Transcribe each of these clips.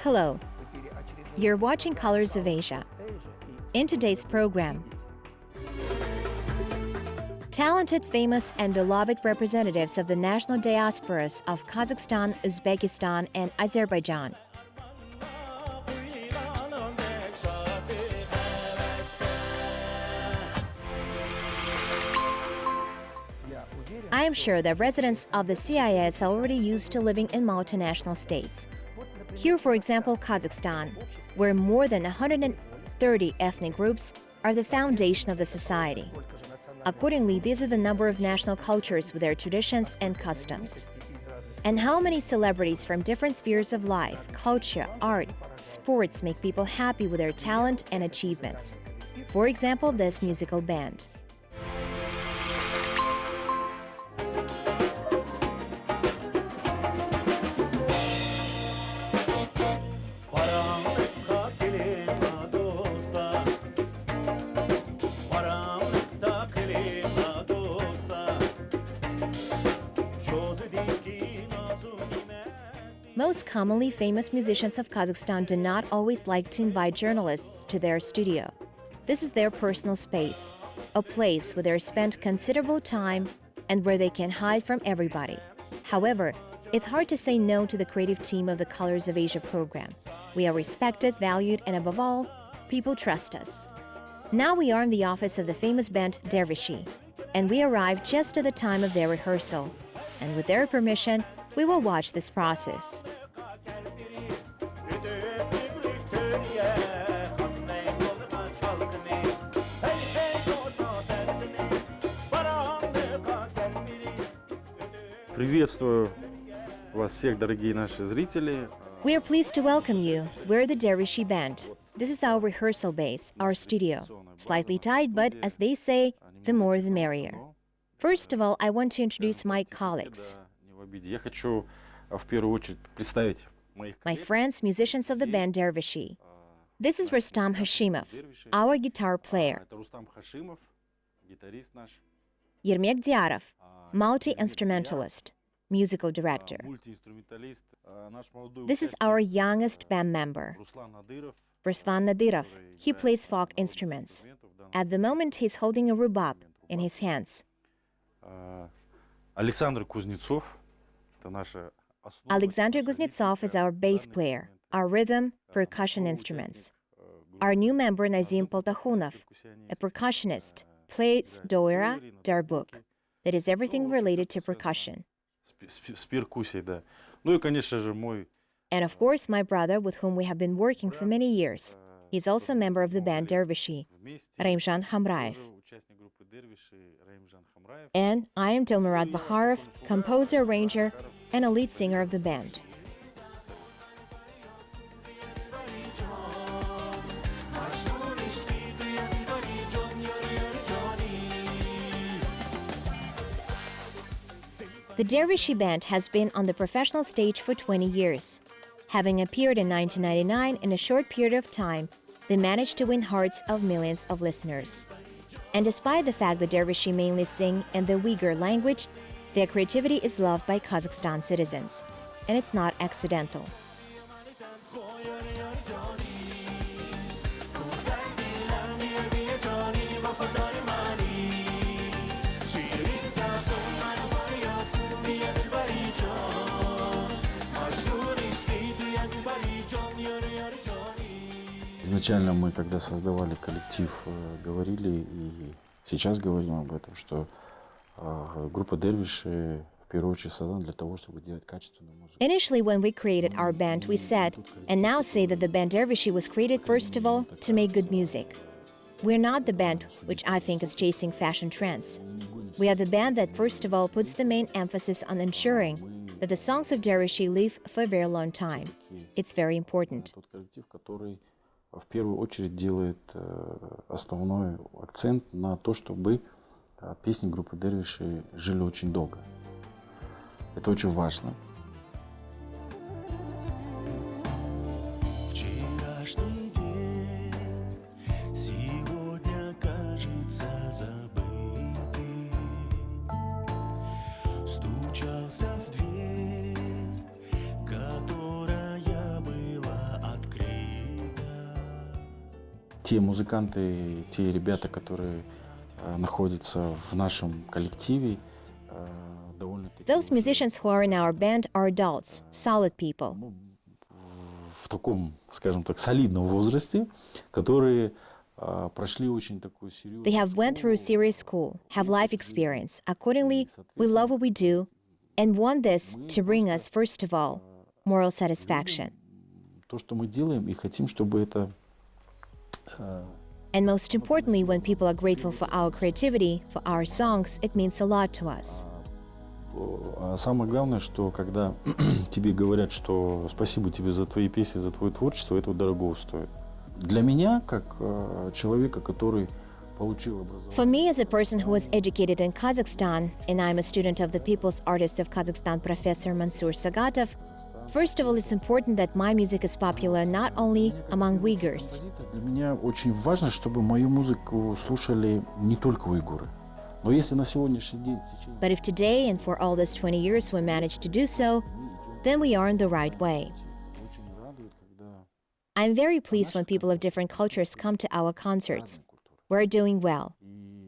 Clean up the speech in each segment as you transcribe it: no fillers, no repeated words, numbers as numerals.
Hello, you're watching Colors of Asia. In today's program, talented, famous, and beloved representatives of the national diasporas of Kazakhstan, Uzbekistan, and Azerbaijan. I am sure that residents of the CIS are already used to living in multinational states. Here, for example, Kazakhstan, where more than 130 ethnic groups are the foundation of the society. Accordingly, these are the number of national cultures with their traditions and customs. And how many celebrities from different spheres of life, culture, art, sports make people happy with their talent and achievements. For example, this musical band. Most commonly, famous musicians of Kazakhstan do not always like to invite journalists to their studio. This is their personal space, a place where they spend considerable time and where they can hide from everybody. However, it's hard to say no to the creative team of the Colors of Asia program. We are respected, valued, and above all, people trust us. Now we are in the office of the famous band Dervishi, and we arrived just at the time of their rehearsal. And with their permission, we will watch this process. Приветствую вас всех, дорогие наши зрители. We are pleased to welcome you. We're the Dervishi band. This is our rehearsal base, our studio. Slightly tight, but as they say, the more the merrier. First of all, I want to introduce my colleagues. Я хочу в первую очередь представить my friends, musicians of the band Dervishi. This is Rustam Hashimov, our guitar player. Yermek Diarov, multi-instrumentalist, musical director. This is our youngest band member, Ruslan Nadirov. He plays folk instruments. At the moment, he's holding a rubab in his hands. Alexander Kuznetsov. Alexander Kuznetsov is our bass player, our rhythm, percussion instruments. Our new member Nazim Poltakhunov, a percussionist, plays doira, darbuk. That is everything related to percussion. And of course, my brother, with whom we have been working for many years. He's also a member of the band Dervishi, Raimjan Hamraev. And I am Dilmurat Bakharov, composer, arranger, and a lead singer of the band. The Dervishi band has been on the professional stage for 20 years. Having appeared in 1999, in a short period of time, they managed to win hearts of millions of listeners. And despite the fact that Dervishi mainly sing in the Uighur language, their creativity is loved by Kazakhstan citizens. And it's not accidental. Изначально мы, когда создавали коллектив, говорили и сейчас говорим об этом, что группа Dervishi в первую очередь создана для того, чтобы делать качественную музыку. Initially, when we created our band, we said, and now say that the band Dervishi was created first of all to make good music. We're not the band which I think is chasing fashion trends. We are the band that first of all puts the main emphasis on ensuring that the songs of Dervishi live for a very long time. It's very important. Тот коллектив, который в первую очередь делает основной акцент на то, чтобы песни группы Dervishi жили очень долго. Это очень важно. Вчерашний день сегодня кажется забытым. Стучался в дверь, которая была те музыканты, те ребята, которые находятся в нашем коллективе, довольно-таки Those musicians who are in our band are adults, solid people. в таком, скажем так, солидном возрасте, которые прошли очень такую серьезную They have went through школу. serious school, have life experience. Accordingly, we love what we do and want this to bring us, first of all, moral satisfaction. То, что мы делаем, и хотим, чтобы это And most importantly, when people are grateful for our creativity, for our songs, it means a lot to us. А самое главное, что когда тебе говорят, что спасибо тебе за твои песни, за твое творчество, это дорого стоит. Для меня, как человека, который получил образование... For me, as a person who was educated in Kazakhstan, and I'm a student of the People's Artist of Kazakhstan, Professor Mansour Sagatov, first of all, it's important that my music is popular not only among Uyghurs. Для меня очень важно, чтобы мою музыку слушали не только уйгуры. Но если на сегодняшний день... But if today and for all these 20 years we managed to do so, then we are in the right way. Очень радует, когда I'm very pleased when people of different cultures come to our concerts. We're doing well.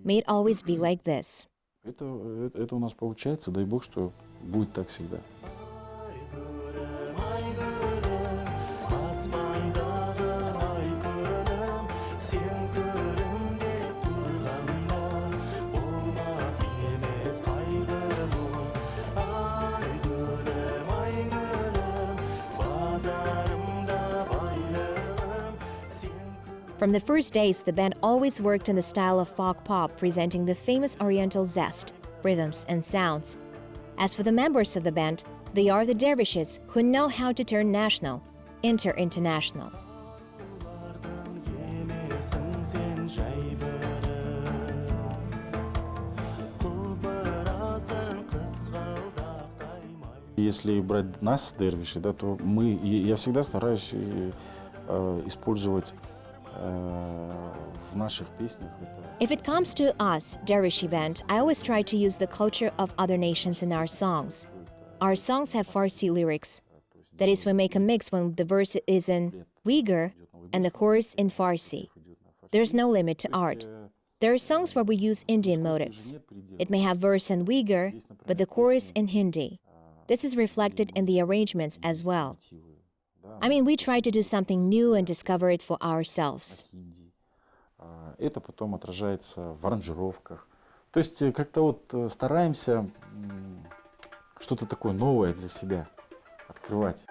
May it always be like this. это у нас получается, дай бог, что будет так всегда. From the first days, the band always worked in the style of folk pop, presenting the famous Oriental zest, rhythms, and sounds. As for the members of the band, they are the dervishes who know how to turn national into international. Если брать нас, Dervishi, да, то я всегда стараюсь использовать в наших песнях это. If it comes to us, Dervishi band, I always try to use the culture of other nations in our songs. Our songs have Farsi lyrics. That is, we make a mix when the verse is in Uighur and the chorus in Farsi. There's no limit to art. There are songs where we use Indian motifs. It may have verse in Uighur, but the chorus in Hindi. This is reflected in the arrangements as well. I mean, we try to do something new and discover it for ourselves. Это потом отражается в аранжировках. То есть как-то вот стараемся что-то такое новое для себя открывать.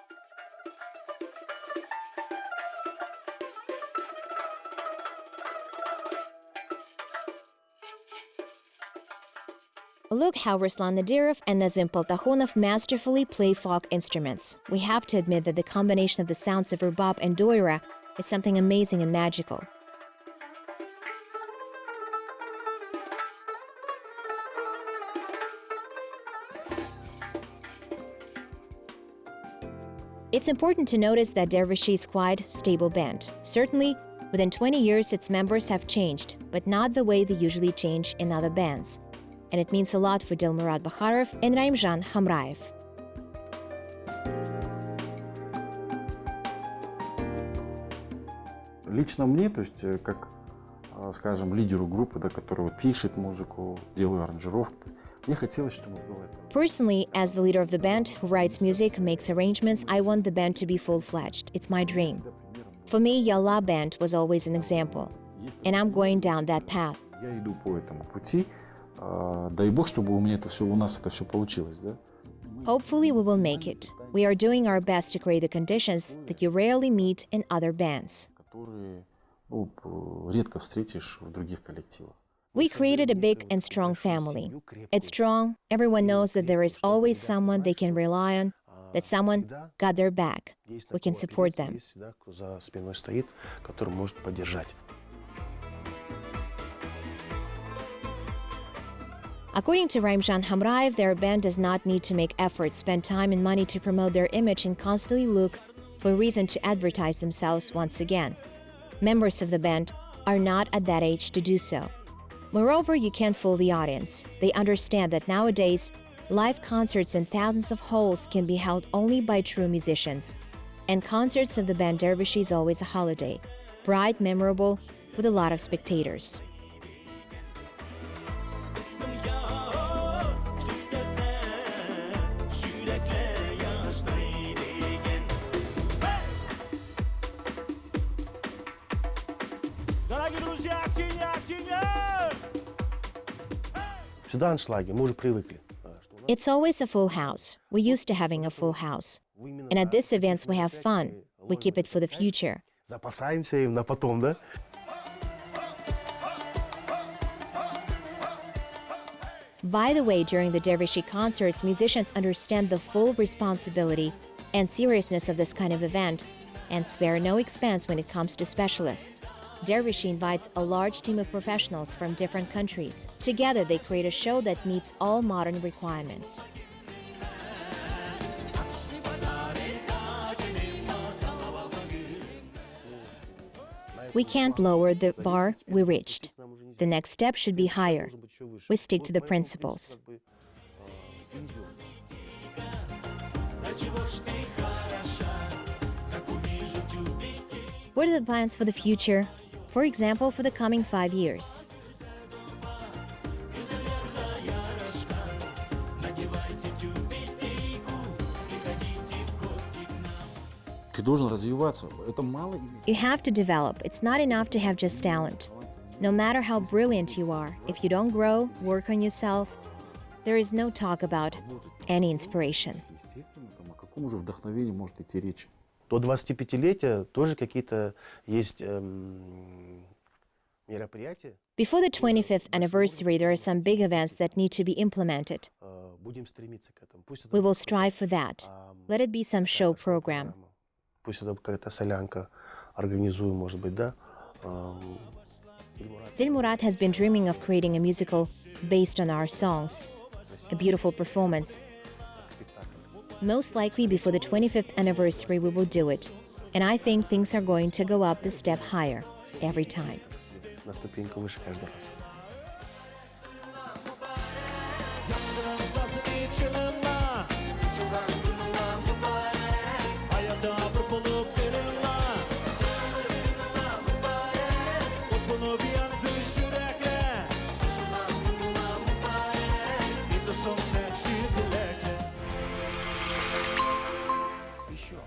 Look how Ruslan Nadirov and Nazim Poltakhonov masterfully play folk instruments. We have to admit that the combination of the sounds of rubab and doira is something amazing and magical. It's important to notice that Dervishi is quite a stable band. Certainly, within 20 years its members have changed, but not the way they usually change in other bands. And it means a lot for Dilmurad Bakharov and Raimjan Hamraev. Лично мне, то есть как, скажем, лидеру группы, да, который вот пишет музыку, делаю аранжировки, мне хотелось, чтобы было это. Personally, as the leader of the band who writes music, makes arrangements, I want the band to be full-fledged. It's my dream. For me, Yalla Band was always an example, and I'm going down that path. Я иду по этому пути. Дай бог, чтобы у нас это все получилось, да? Hopefully we will make it. We are doing our best to create the conditions that you rarely meet in other bands. Которые, редко встретишь в других коллективах. We created a big and strong family. It's strong. Everyone knows that there is always someone they can rely on, that someone got their back. We can support them. За спиной стоит, который может поддержать. According to Raimjan Hamraev, their band does not need to make efforts, spend time and money to promote their image and constantly look for a reason to advertise themselves once again. Members of the band are not at that age to do so. Moreover, you can't fool the audience. They understand that nowadays, live concerts in thousands of halls can be held only by true musicians. And concerts of the band Dervishi is always a holiday. bright, memorable, with a lot of spectators. Сюда аншлаги, мы уже привыкли. It's always a full house. We're used to having a full house. And at these events, we have fun. We keep it for the future. Запасаемся им на потом, да? By the way, during the Dervishi concerts, musicians understand the full responsibility and seriousness of this kind of event and spare no expense when it comes to specialists. Dervishi invites a large team of professionals from different countries. Together, they create a show that meets all modern requirements. We can't lower the bar we reached. The next step should be higher. We stick to the principles. What are the plans for the future? For example, for the coming 5 years. Ты должен развиваться. Это мало. You have to develop. It's not enough to have just talent. No matter how brilliant you are, if you don't grow, work on yourself, there is no talk about any inspiration. Естественно, там, о каком уже вдохновении может идти речь? До 25-летия тоже какие-то есть мероприятия. Before the 25th anniversary, there are some big events that need to be implemented. Будем стремиться к этому. Пусть We will strive for that. Let it be some show program. Пусть это какая-то солянка организуем, может быть, да? Dilmurat has been dreaming of creating a musical based on our songs, a beautiful performance. Most likely before the 25th anniversary we will do it. And I think things are going to go up the step higher every time. На ступеньку выше каждый раз.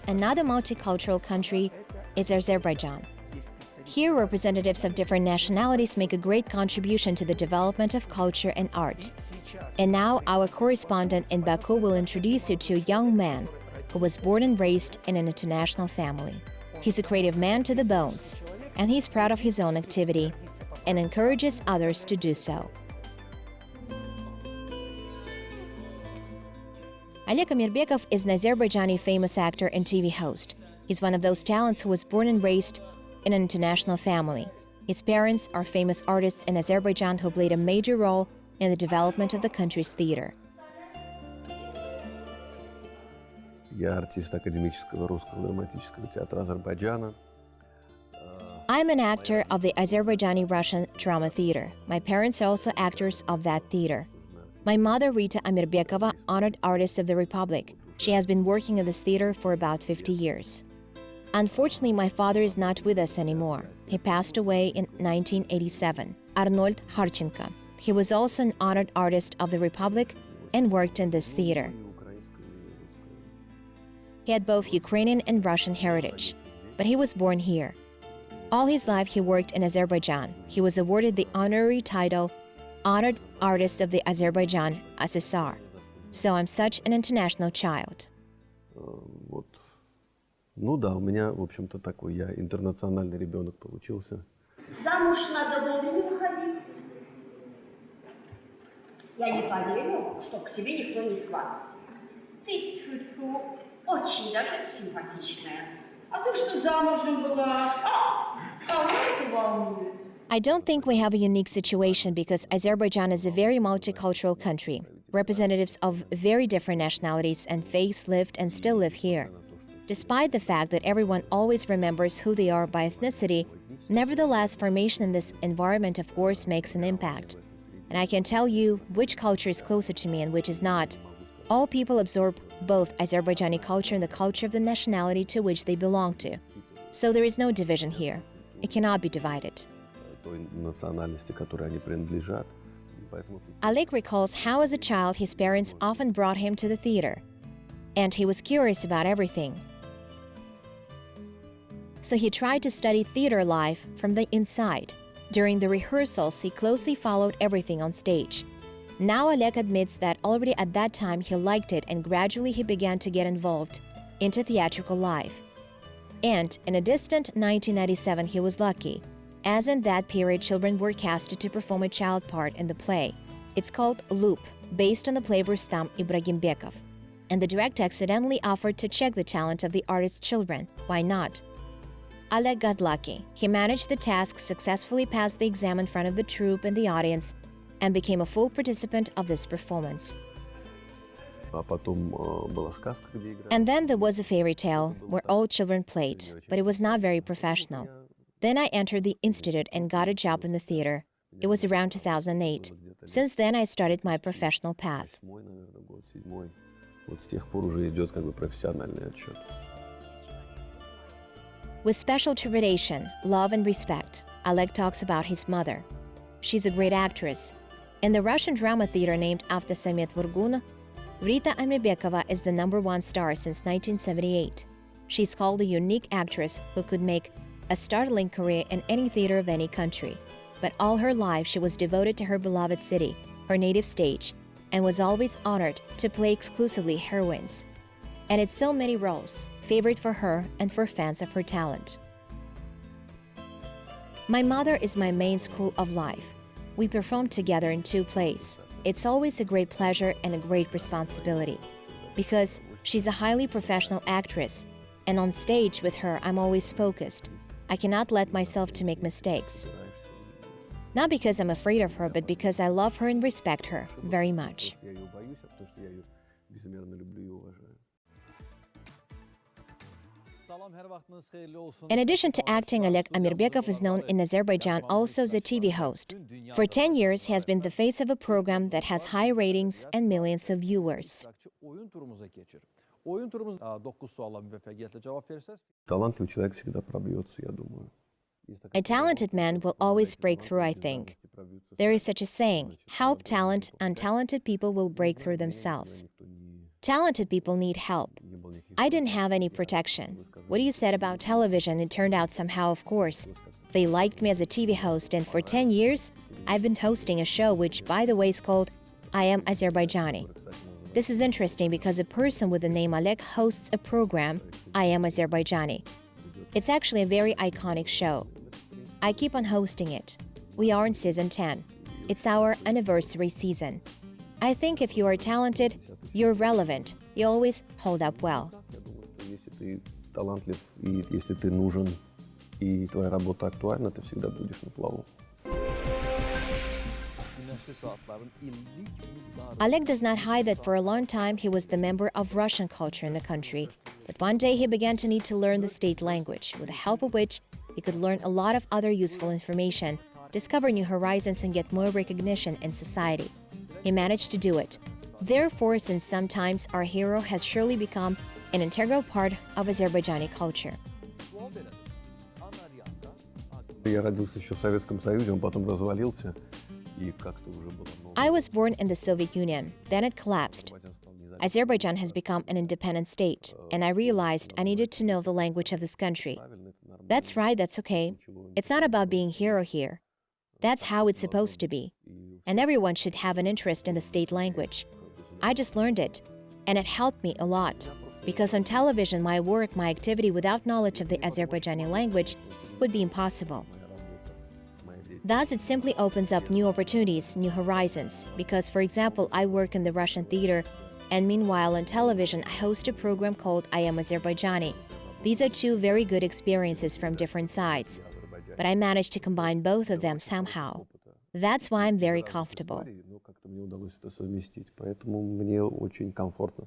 Another multicultural country is Azerbaijan. Here, representatives of different nationalities make a great contribution to the development of culture and art. And now, our correspondent in Baku will introduce you to a young man who was born and raised in an international family. He's a creative man to the bones, and he's proud of his own activity and encourages others to do so. Oleg Amirbekov is an Azerbaijani famous actor and TV host. He's one of those talents who was born and raised in an international family. His parents are famous artists in Azerbaijan who played a major role in the development of the country's theater. Я артист академического русского драматического театра Азербайджана. I'm an actor of the Azerbaijani Russian Drama Theater. My parents are also actors of that theater. My mother, Rita Amirbekova, honored artist of the Republic. She has been working in this theater for about 50 years. Unfortunately, my father is not with us anymore. He passed away in 1987. Arnold Harchenko. He was also an honored artist of the Republic and worked in this theater. He had both Ukrainian and Russian heritage, but he was born here. All his life he worked in Azerbaijan. He was awarded the honorary title Honored Artist of the Azerbaijan SSR. So I'm such an international child. Вот. Ну да, у меня, в общем-то, такой я интернациональный ребенок получился. Замуж надо вовремя выходить. Я не поверю, что к тебе никто не сватался. Ты, тьфу-тьфу, очень даже симпатичная. А ты что замужем была? А меня это волнует. I don't think we have a unique situation because Azerbaijan is a very multicultural country. Representatives of very different nationalities and faiths lived and still live here. Despite the fact that everyone always remembers who they are by ethnicity, nevertheless, formation in this environment, of course, makes an impact. And I can tell you which culture is closer to me and which is not. All people absorb both Azerbaijani culture and the culture of the nationality to which they belong to. So there is no division here. It cannot be divided. той национальности, которой они принадлежат. Поэтому Oleg recalls how as a child his parents often brought him to the theater, and he was curious about everything. So he tried to study theater life from the inside. During the rehearsals, he closely followed everything on stage. Now Oleg admits that already at that time he liked it, and gradually he began to get involved into theatrical life. And in a distant 1997, he was lucky, as in that period children were casted to perform a child part in the play. It's called Loop, based on the play of Rustam Ibragimbekov. And the director accidentally offered to check the talent of the artist's children. Why not? Oleg got lucky. He managed the task, successfully passed the exam in front of the troupe and the audience, and became a full participant of this performance. А потом была сказка, где играли. And then there was a fairy tale where all children played, but it was not very professional. Then I entered the institute and got a job in the theater. It was around 2008. Since then, I started my professional path. Седьмой, наверное, год, седьмой. Вот с тех пор уже идет как бы профессиональный отчет. With special trepidation, love, and respect, Oleg talks about his mother. She's a great actress. In the Russian drama theater named after Samet Vurgun, Lylo Amirbekova is the #1 star since 1978. She's called a unique actress who could make a startling career in any theater of any country. But all her life she was devoted to her beloved city, her native stage, and was always honored to play exclusively heroines. And it's so many roles, favorite for her and for fans of her talent. My mother is my main school of life. We performed together in 2 plays. It's always a great pleasure and a great responsibility, because she's a highly professional actress, and on stage with her I'm always focused. I cannot let myself to make mistakes. Not because I'm afraid of her, but because I love her and respect her very much. Я ее боюсь, а потому что я ее безмерно люблю и уважаю. In addition to acting, Oleg Amirbekov is known in Azerbaijan also as a TV host. For 10 years, he has been the face of a program that has high ratings and millions of viewers. Oyun turumuza geçir. Oyun turumuz 9 suala müvəffəqiyyətlə cavab verirsəz. Талантливый человек всегда пробьется, я думаю. A talented man will always break through, I think. There is such a saying, help talent, untalented people will break through themselves. Talented people need help. I didn't have any protection. What you said about television, it turned out somehow, of course. They liked me as a TV host, and for 10 years, I've been hosting a show which, by the way, is called I Am Azerbaijani. This is interesting because a person with the name Oleg hosts a program, I Am Azerbaijani. It's actually a very iconic show. I keep on hosting it. We are in season 10. It's our anniversary season. I think if you are talented, you're relevant. You always hold up well. Я думаю, что если ты талантлив, и если ты нужен, и твоя работа актуальна, ты всегда будешь на плаву. Güneşli saatlerin illik miktarı. Oleg does not hide that for a long time he was the member of Russian culture in the country. But one day he began to need to learn the state language, with the help of which he could learn a lot of other useful information, discover new horizons, and get more recognition in society. He managed to do it. Therefore, since sometimes our hero has surely become an integral part of Azerbaijani culture. Я родился еще в Советском Союзе, он потом развалился, и как-то уже было много. I was born in the Soviet Union, then it collapsed. Азербайджан стал независимым. Azerbaijan has become an independent state, and I realized I needed to know the language of this country. Правильно, это нормально. That's right, that's okay. It's not about being hero here. That's how it's supposed to be. And everyone should have an interest in the state language. I just learned it, and it helped me a lot. Because on television, my work, my activity without knowledge of the Azerbaijani language would be impossible. Thus, it simply opens up new opportunities, new horizons. Because, for example, I work in the Russian theater, and meanwhile on television, I host a program called I Am Azerbaijani. These are 2 very good experiences from different sides. But I managed to combine both of them somehow. That's why I'm very comfortable. Но как-то мне удалось это совместить, поэтому мне очень комфортно.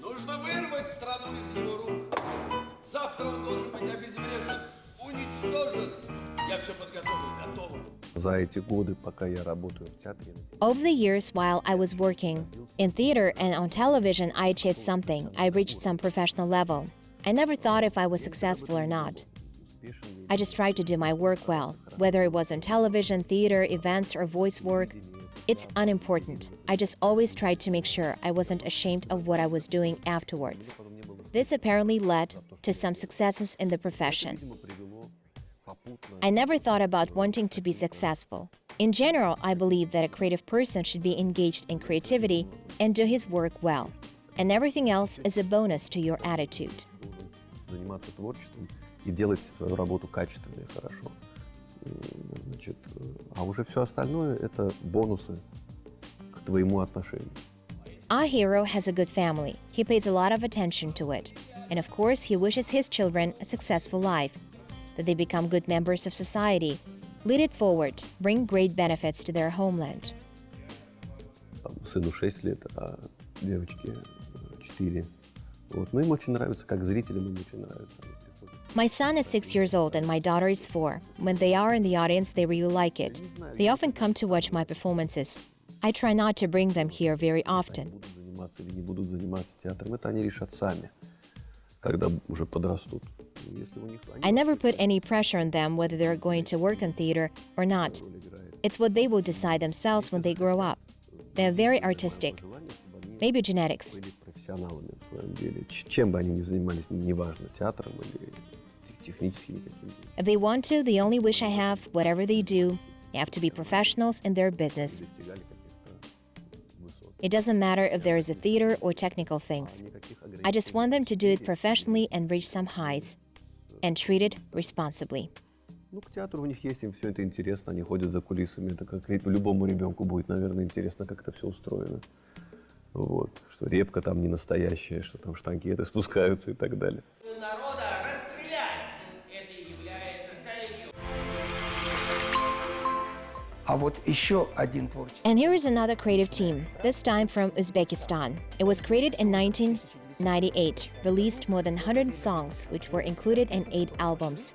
Нужно вырвать страну из его рук. Завтра он должен быть обезврежен, уничтожен. Я все подготовил, готово. За эти годы, пока я работаю в театре, Over the years, while I was working in theater and on television, I achieved something. I reached some professional level. I never thought if I was successful or not. I just tried to do my work well, whether it was on television, theater, events, or voice work. It's unimportant. I just always tried to make sure I wasn't ashamed of what I was doing afterwards. This apparently led to some successes in the profession. I never thought about wanting to be successful. In general, I believe that a creative person should be engaged in creativity and do his work well. And everything else is a bonus to your attitude. Заниматься творчеством и делать свою работу качественно и хорошо. Значит, а уже все остальное – это бонусы к твоему отношению. Our hero has a good family. He pays a lot of attention to it. And of course, he wishes his children a successful life, that they become good members of society, lead it forward, bring great benefits to their homeland. Сыну 6 лет, а девочке 4. Вот. Но им очень нравится, как зрителям им очень нравится. My son is 6 years old and my daughter is 4. When they are in the audience, they really like it. They often come to watch my performances. I try not to bring them here very often. Будут заниматься или не будут заниматься театром, это они решат сами, когда уже подрастут. Если у них... I never put any pressure on them whether they're going to work in theater or not. It's what they will decide themselves when they grow up. They are very artistic. Maybe genetics. Были профессионалами в своем деле. Чем бы они ни занимались, неважно, театром или техническими какими-то. If they want to, the only wish I have, whatever they do, they have to be professionals in their business. Достигали каких-то высот. It doesn't matter if there is a theater or technical things. I just want them to do it professionally and reach some heights, and treat it responsibly. Ну, к театру у них есть, им все это интересно, они ходят за кулисами. Это как любому ребенку будет, наверное, интересно, как это все устроено. Вот, что репка там не настоящая, что там штангеты спускаются и так далее. Народа расстрелять! Это и является целью. А вот еще один творческий. And here is another creative team, this time from Uzbekistan. It was created in 1998, released more than 100 songs, which were included in 8 albums.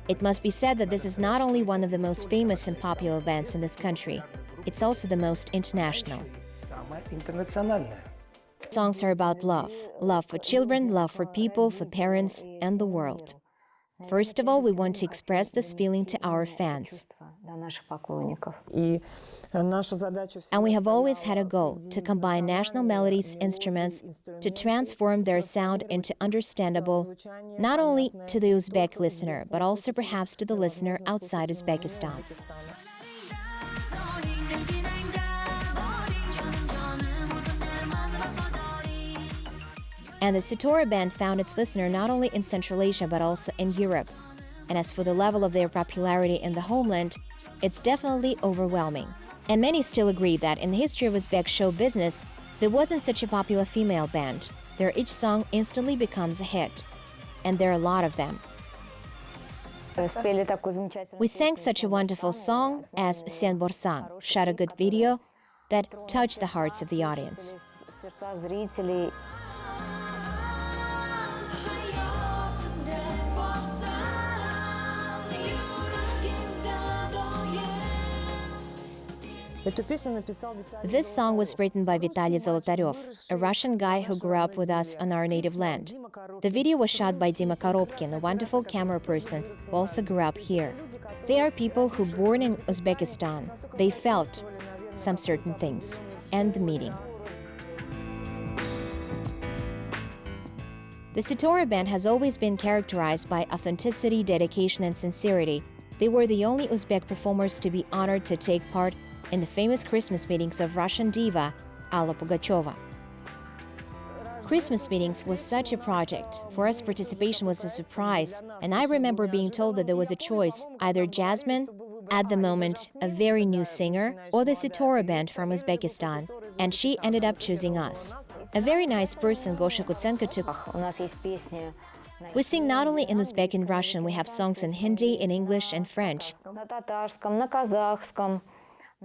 It must be said that this is not only one of the most famous and popular bands in this country, it's also the most international. Самое интернациональное. Songs are about love. Love for children, love for people, for parents, and the world. First of all, we want to express this feeling to our fans. And we have always had a goal to combine national melodies, instruments, to transform their sound into understandable, not only to the Uzbek listener, but also perhaps to the listener outside Uzbekistan. And the Setora band found its listener not only in Central Asia but also in Europe. And as for the level of their popularity in the homeland, it's definitely overwhelming. And many still agree that in the history of Uzbek show business, there wasn't such a popular female band. Their each song instantly becomes a hit. And there are a lot of them. We sang such a wonderful song as Sen Borsang, shot a good video that touched the hearts of the audience. This song was written by Vitaly Zolotaryov, a Russian guy who grew up with us on our native land. The video was shot by Dima Korobkin, a wonderful camera person who also grew up here. They are people who were born in Uzbekistan. They felt some certain things. End the meeting. The Setora band has always been characterized by authenticity, dedication, and sincerity. They were the only Uzbek performers to be honored to take part in the famous Christmas meetings of Russian diva Alla Pugacheva. Christmas meetings was such a project. For us, participation was a surprise, and I remember being told that there was a choice, either Jasmine, at the moment a very new singer, or the Setora band from Uzbekistan, and she ended up choosing us. A very nice person, Gosha Kutsenko, took. We sing not only in Uzbek and Russian, we have songs in Hindi, in English, and French.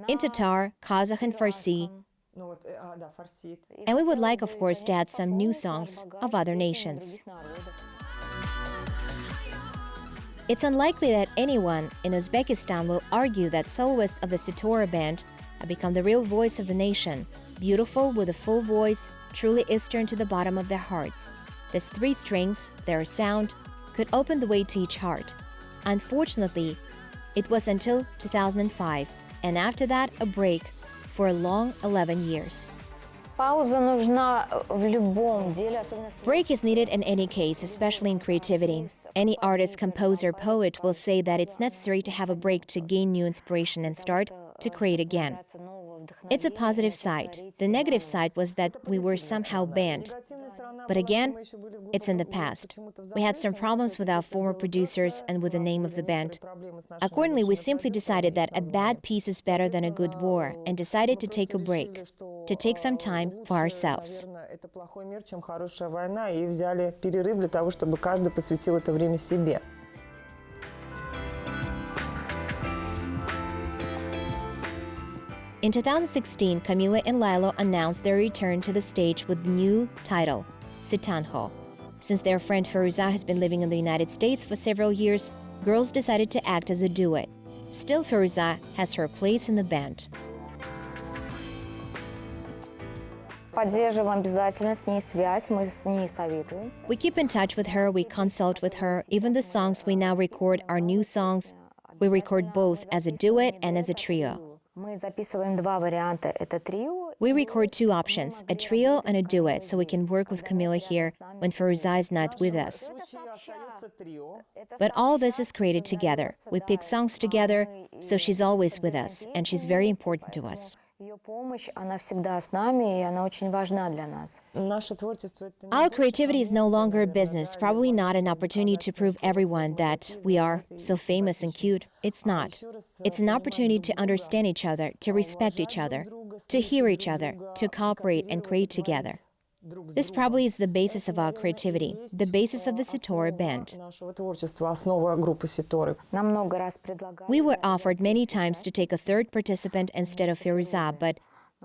In Tatar, Kazakh, and Farsi. And we would like, of course, to add some new songs of other nations. It's unlikely that anyone in Uzbekistan will argue that soloists of the Setora band have become the real voice of the nation, beautiful with a full voice, truly Eastern to the bottom of their hearts. These 3 strings, their sound, could open the way to each heart. Unfortunately, it was until 2005, and after that, a break for a long 11 years. Break is needed in any case, especially in creativity. Any artist, composer, poet will say that it's necessary to have a break to gain new inspiration and start to create again. It's a positive side. The negative side was that we were somehow banned. But again, it's in the past. We had some problems with our former producers and with the name of the band. Accordingly, we simply decided that a bad peace is better than a good war and decided to take a break, to take some time for ourselves. In 2016, Camilla and Lylo announced their return to the stage with a new title, Sitanho. Since their friend Feruza has been living in the United States for several years, girls decided to act as a duet. Still, Feruza has her place in the band. We keep in touch with her, we consult with her. Even the songs we now record are new songs. We record both as a duet and as a trio. We record two options, a trio and a duet, so we can work with Camilla here when Feruza is not with us. But all this is created together. We pick songs together, so she's always with us, and she's very important to us. Our creativity is no longer a business, probably not an opportunity to prove everyone that we are so famous and cute. It's not. It's an opportunity to understand each other, to respect each other, to hear each other, to cooperate and create together. This probably is the basis of our creativity, the basis of the Setora band. We were offered many times to take a third participant instead of Feruza, but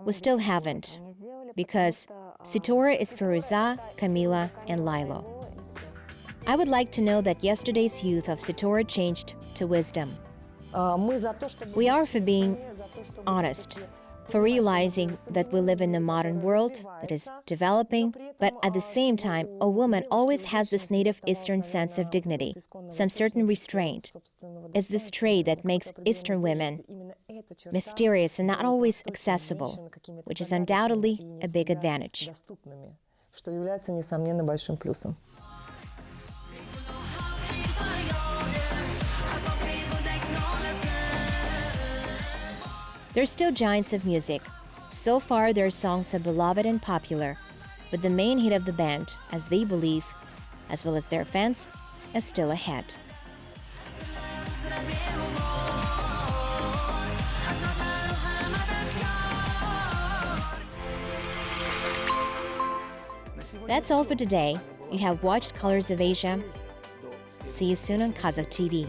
we still haven't, because Setora is Feruza, Camilla, and Lylo. I would like to know that yesterday's youth of Setora changed to wisdom. We are for being honest, for realizing that we live in a modern world that is developing, but at the same time, a woman always has this native Eastern sense of dignity, some certain restraint. It's this trait that makes Eastern women mysterious and not always accessible, which is undoubtedly a big advantage. They're still giants of music. So far, their songs are beloved and popular, but the main hit of the band, as they believe, as well as their fans, is still ahead. That's all for today. You have watched Colors of Asia. See you soon on Kazakh TV.